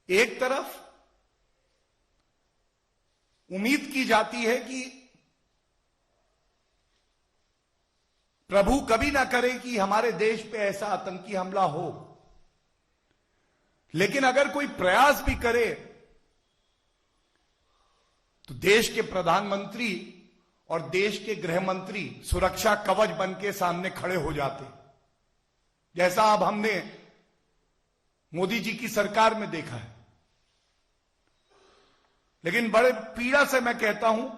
एक तरफ उम्मीद की जाती है कि प्रभु कभी ना करे कि हमारे देश पे ऐसा आतंकी हमला हो, लेकिन अगर कोई प्रयास भी करे तो देश के प्रधानमंत्री और देश के गृह मंत्री सुरक्षा कवच बन के सामने खड़े हो जाते, जैसा अब हमने मोदी जी की सरकार में देखा है। लेकिन बड़े पीड़ा से मैं कहता हूं,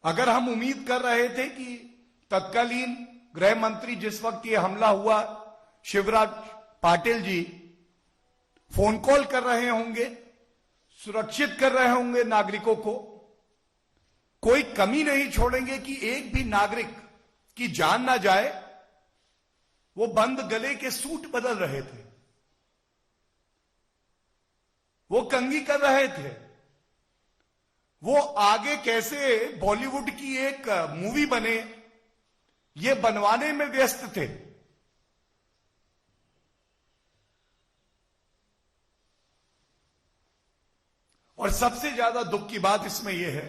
अगर हम उम्मीद कर रहे थे कि तत्कालीन गृह मंत्री जिस वक्त ये हमला हुआ शिवराज पाटिल जी फोन कॉल कर रहे होंगे, सुरक्षित कर रहे होंगे नागरिकों को, कोई कमी नहीं छोड़ेंगे कि एक भी नागरिक की जान ना जाए, वो बंद गले के सूट बदल रहे थे, वो कंघी कर रहे थे, वो आगे कैसे बॉलीवुड की एक मूवी बने ये बनवाने में व्यस्त थे। और सबसे ज्यादा दुख की बात इसमें यह है,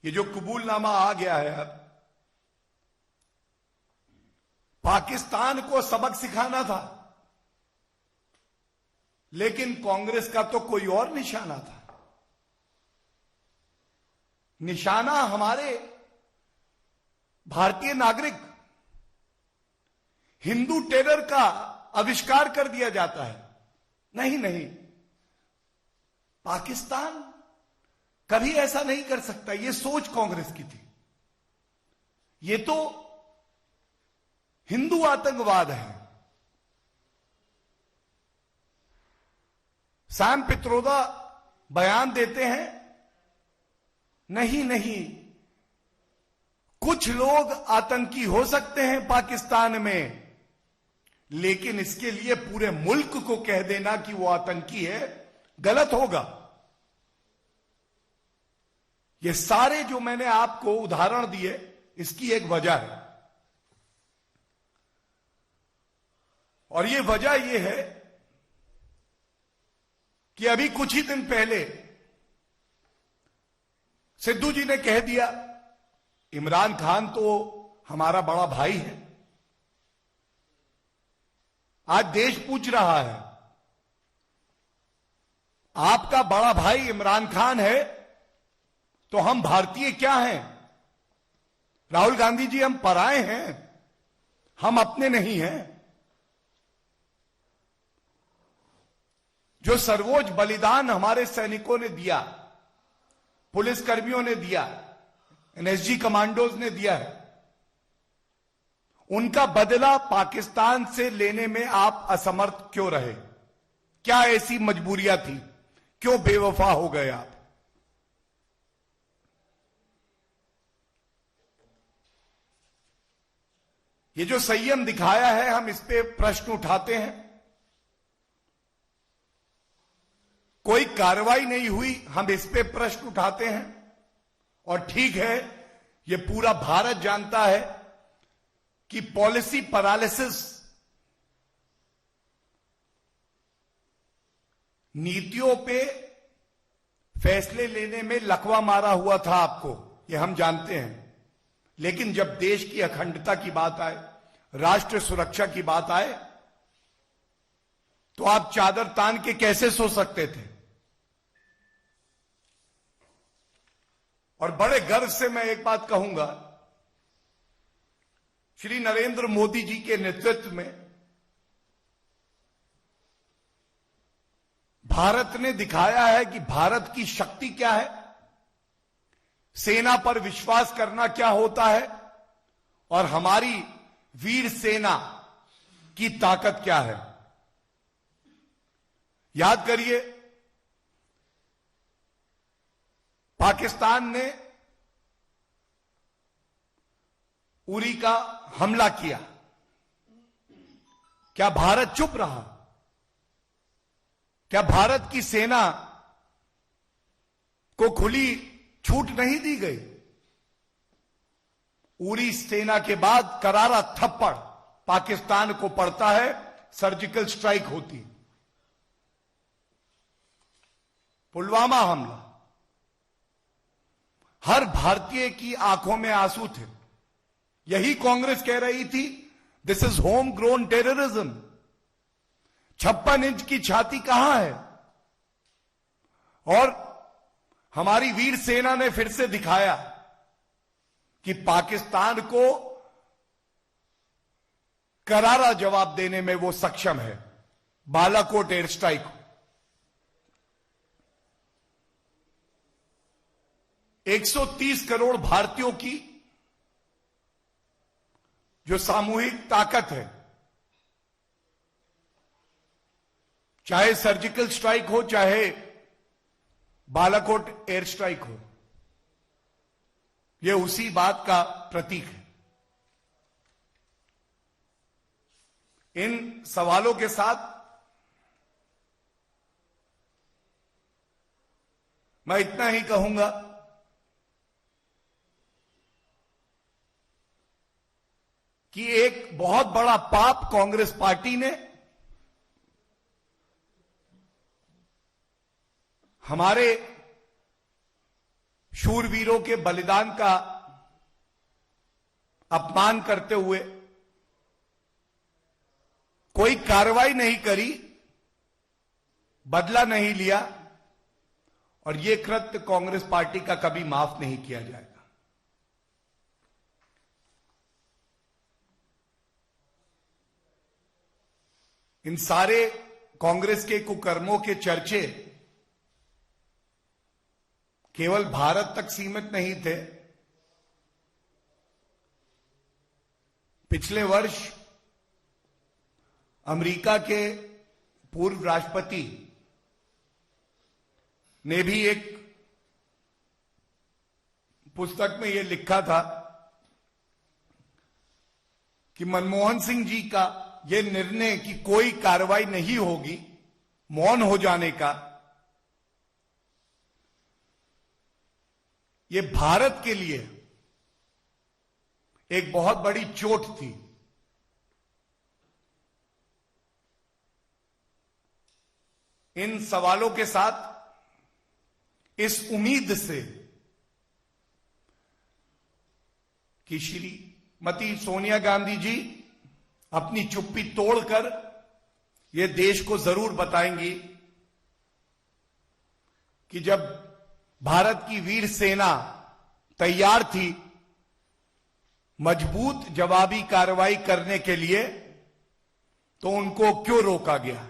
ये जो कबूलनामा आ गया है, अब पाकिस्तान को सबक सिखाना था, लेकिन कांग्रेस का तो कोई और निशाना था। निशाना हमारे भारतीय नागरिक, हिंदू टेरर का आविष्कार कर दिया जाता है। नहीं नहीं, पाकिस्तान कभी ऐसा नहीं कर सकता, यह सोच कांग्रेस की थी। यह तो हिंदू आतंकवाद है। सैम पित्रोदा बयान देते हैं, नहीं नहीं, कुछ लोग आतंकी हो सकते हैं पाकिस्तान में, लेकिन इसके लिए पूरे मुल्क को कह देना कि वो आतंकी है गलत होगा। ये सारे जो मैंने आपको उदाहरण दिए, इसकी एक वजह है, और ये वजह ये है कि अभी कुछ ही दिन पहले सिद्धू जी ने कह दिया इमरान खान तो हमारा बड़ा भाई है। आज देश पूछ रहा है, आपका बड़ा भाई इमरान खान है तो हम भारतीय क्या हैं? राहुल गांधी जी, हम पराए हैं, हम अपने नहीं हैं। जो सर्वोच्च बलिदान हमारे सैनिकों ने दिया, पुलिसकर्मियों ने दिया, एनएसजी कमांडोज ने दिया है, उनका बदला पाकिस्तान से लेने में आप असमर्थ क्यों रहे? क्या ऐसी मजबूरियां थी? क्यों बेवफा हो गए आप? ये जो संयम दिखाया है, हम इस पे प्रश्न उठाते हैं। कोई कार्रवाई नहीं हुई, हम इस पे प्रश्न उठाते हैं। और ठीक है, ये पूरा भारत जानता है कि पॉलिसी पैरालिसिस, नीतियों पे फैसले लेने में लकवा मारा हुआ था आपको, ये हम जानते हैं। लेकिन जब देश की अखंडता की बात आए, राष्ट्र सुरक्षा की बात आए, तो आप चादर तान के कैसे सो सकते थे? और बड़े गर्व से मैं एक बात कहूंगा, श्री नरेंद्र मोदी जी के नेतृत्व में भारत ने दिखाया है कि भारत की शक्ति क्या है, सेना पर विश्वास करना क्या होता है, और हमारी वीर सेना की ताकत क्या है। याद करिए, पाकिस्तान ने उरी का हमला किया, क्या भारत चुप रहा? क्या भारत की सेना को खुली छूट नहीं दी गई? उरी सेना के बाद करारा थप्पड़ पाकिस्तान को पड़ता है सर्जिकल स्ट्राइक होती। पुलवामा हमला, हर भारतीय की आंखों में आंसू थे। यही कांग्रेस कह रही थी this is home grown terrorism. 56 inch की छाती कहां है? और हमारी वीर सेना ने फिर से दिखाया कि पाकिस्तान को करारा जवाब देने में वो सक्षम है। बालाकोट एयर स्ट्राइक, 130 करोड़ भारतीयों की जो सामूहिक ताकत है, चाहे सर्जिकल स्ट्राइक हो चाहे बालाकोट एयर स्ट्राइक हो, यह उसी बात का प्रतीक है। इन सवालों के साथ मैं इतना ही कहूंगा कि एक बहुत बड़ा पाप कांग्रेस पार्टी ने हमारे शूरवीरों के बलिदान का अपमान करते हुए कोई कार्रवाई नहीं करी, बदला नहीं लिया, और यह कृत्य कांग्रेस पार्टी का कभी माफ नहीं किया जाएगा। इन सारे कांग्रेस के कुकर्मों के चर्चे केवल भारत तक सीमित नहीं थे। पिछले वर्ष अमेरिका के पूर्व राष्ट्रपति ने भी एक पुस्तक में यह लिखा था कि मनमोहन सिंह जी का यह निर्णय कि कोई कार्रवाई नहीं होगी, मौन हो जाने का, यह भारत के लिए एक बहुत बड़ी चोट थी। इन सवालों के साथ, इस उम्मीद से कि श्रीमती सोनिया गांधी जी अपनी चुप्पी तोड़कर यह देश को जरूर बताएंगी कि जब भारत की वीर सेना तैयार थी मजबूत जवाबी कार्रवाई करने के लिए, तो उनको क्यों रोका गया।